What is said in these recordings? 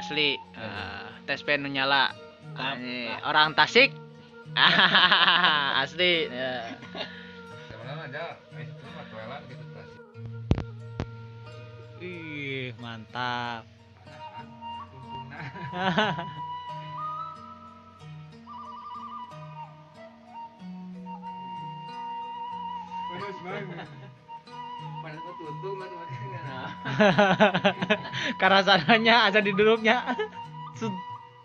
asli. Tes pen nu nyala. Ini orang Tasik. Asli. Ya. Sebenarnya aja itu mah toilet gitu Tasik. Ih, mantap. Panas kok tutup mah teman-teman. Karena sananya asa diduduknya. Sud.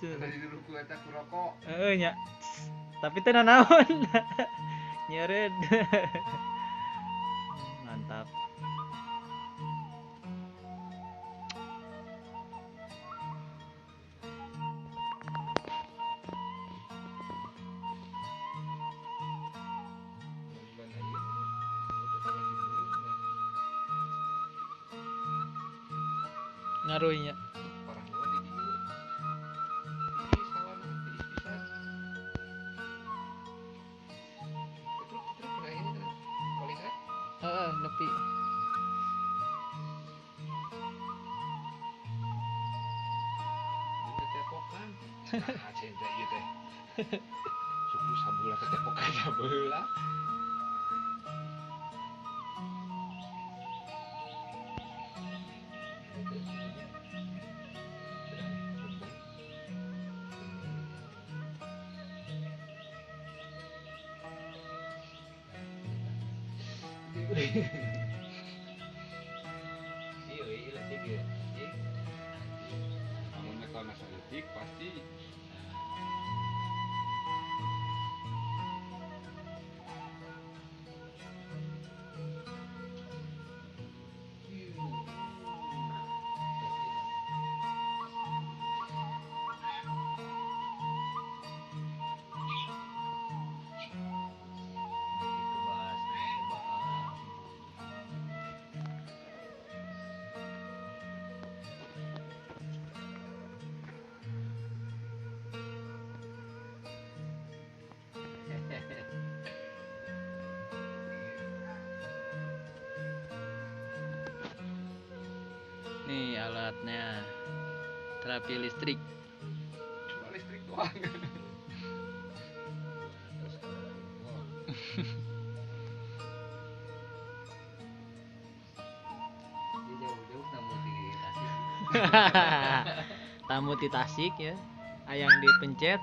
Tadi dulu ku eta ku rokok. Nya. Tapi teu nanaon. Nyeureud. Mantap. Ngaruhnya. Parah banget di dieu. Ih, salah nanti pisan. Terus kena ini terus. Paling kan? Heeh, nepi. Itu tepokan. Nah, cinta ieu teh. Suku sabeula teh tepokan sabeula. Iya, iya sih gitu. Namun kalau nasa detik pasti Nih alatnya. Terapi listrik. cuma listrik doang. Jauh-jauh tamu di Tasik. Tamu di Tasik ya. Ayang dipencet.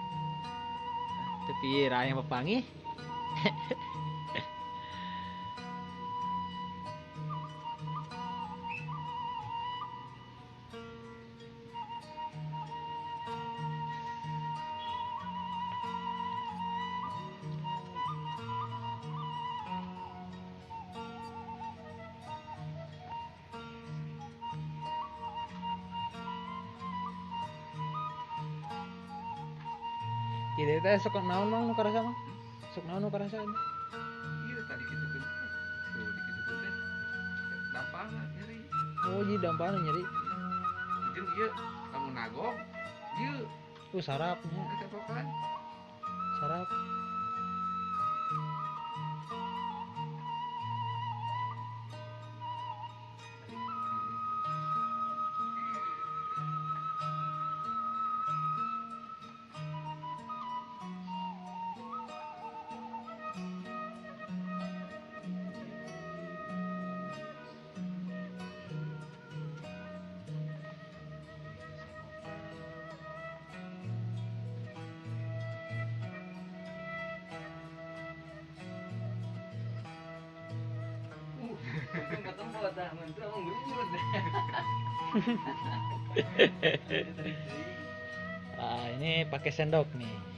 Tapi ayang pepangi. Jadi teh sok naon mang nu karasa mang? Sok naon nu karasa? Iya tadi gitu kan. Tuh gitu kan teh. Dampangan nyeri. Oh, jadi dampana nyeri. Jeung ieu lamun nagong, ieu Sarapnya. tepokan. Sarap. Ketemu tah mentu emang guyur. Ah, ini pakai sendok nih.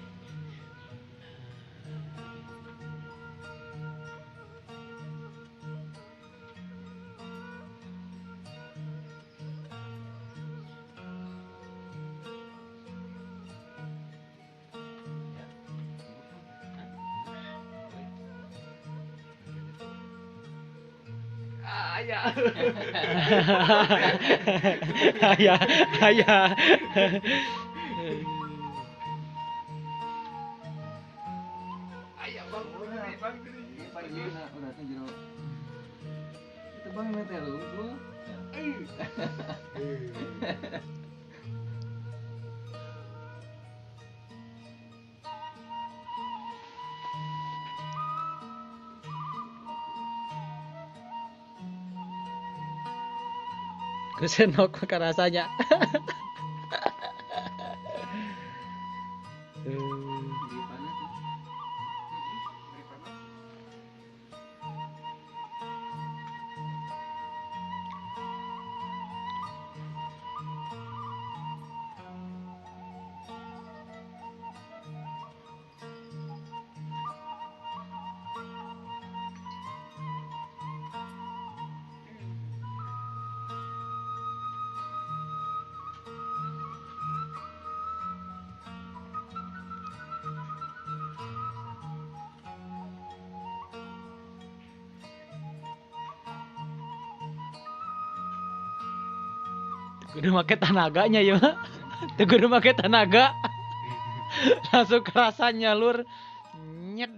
Ayah. Ayah, ayah. Ayah bang, bang ini pagi udah tuh jero. Itu bang mete lu gua. Senok makan rasanya. Beri panas ya. Beri panas. Kudu make tenaganya ya. Tuh kudu make tenaga. Langsung kerasa nyalur. Nyet.